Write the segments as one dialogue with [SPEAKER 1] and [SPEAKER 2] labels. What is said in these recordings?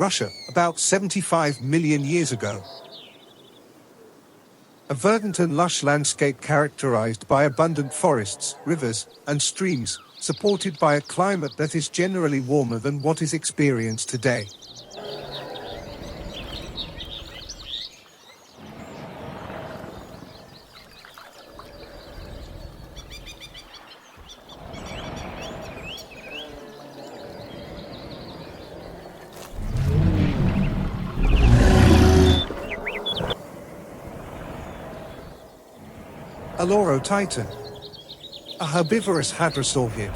[SPEAKER 1] Russia, about 75 million years ago. A verdant and lush landscape characterized by abundant forests, rivers, and streams, supported by a climate that is generally warmer than what is experienced today. Olorotitan, a herbivorous hadrosaurid.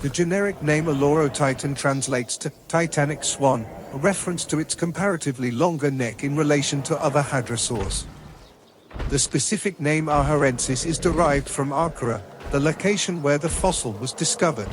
[SPEAKER 1] The generic name Olorotitan translates to Titanic swan, a reference to its comparatively longer neck in relation to other hadrosaurs. The specific name aharensis is derived from Ankara, the location where the fossil was discovered.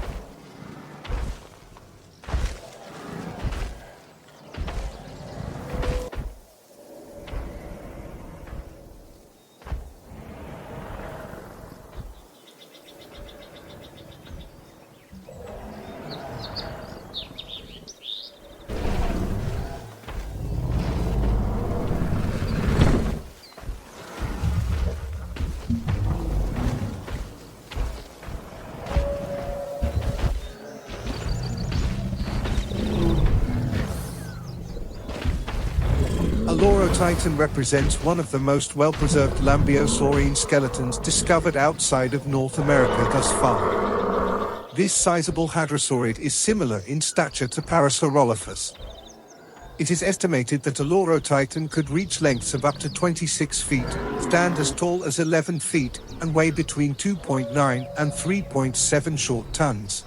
[SPEAKER 1] Olorotitan represents one of the most well-preserved Lambeosaurine skeletons discovered outside of North America thus far. This sizable hadrosaurid is similar in stature to Parasaurolophus. It is estimated that Olorotitan could reach lengths of up to 26 feet, stand as tall as 11 feet, and weigh between 2.9 and 3.7 short tons.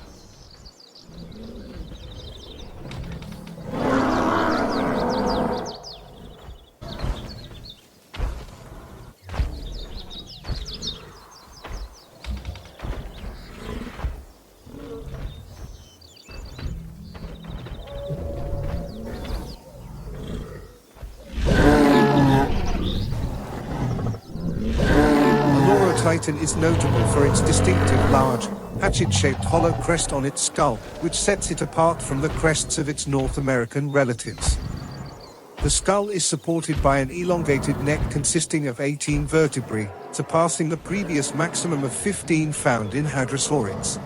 [SPEAKER 1] Olorotitan is notable for its distinctive large, hatchet-shaped hollow crest on its skull, which sets it apart from the crests of its North American relatives. The skull is supported by an elongated neck consisting of 18 vertebrae, surpassing the previous maximum of 15 found in hadrosaurids.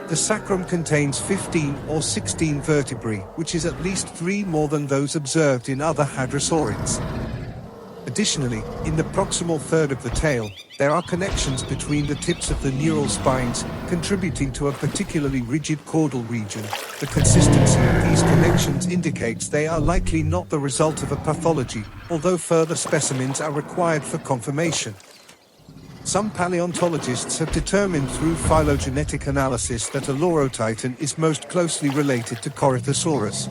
[SPEAKER 1] The sacrum contains 15 or 16 vertebrae, which is at least 3 more than those observed in other hadrosaurids. Additionally, in the proximal third of the tail, there are connections between the tips of the neural spines, contributing to a particularly rigid caudal region. The consistency of these connections indicates they are likely not the result of a pathology, although further specimens are required for confirmation. Some paleontologists have determined through phylogenetic analysis that Olorotitan is most closely related to Corythosaurus.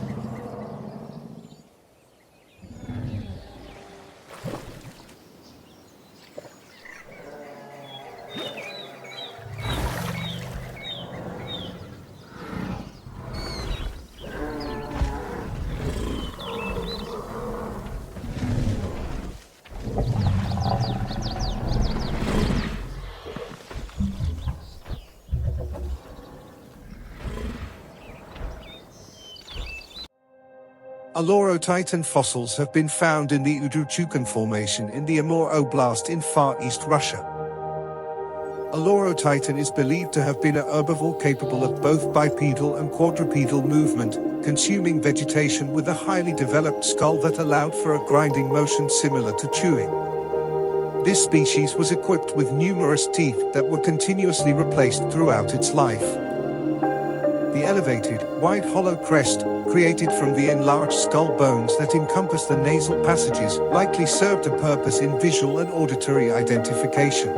[SPEAKER 1] Olorotitan fossils have been found in the Udruchukan Formation in the Amur Oblast in Far East Russia. Olorotitan is believed to have been a herbivore capable of both bipedal and quadrupedal movement, consuming vegetation with a highly developed skull that allowed for a grinding motion similar to chewing. This species was equipped with numerous teeth that were continuously replaced throughout its life. The elevated, wide hollow crest, created from the enlarged skull bones that encompass the nasal passages, likely served a purpose in visual and auditory identification.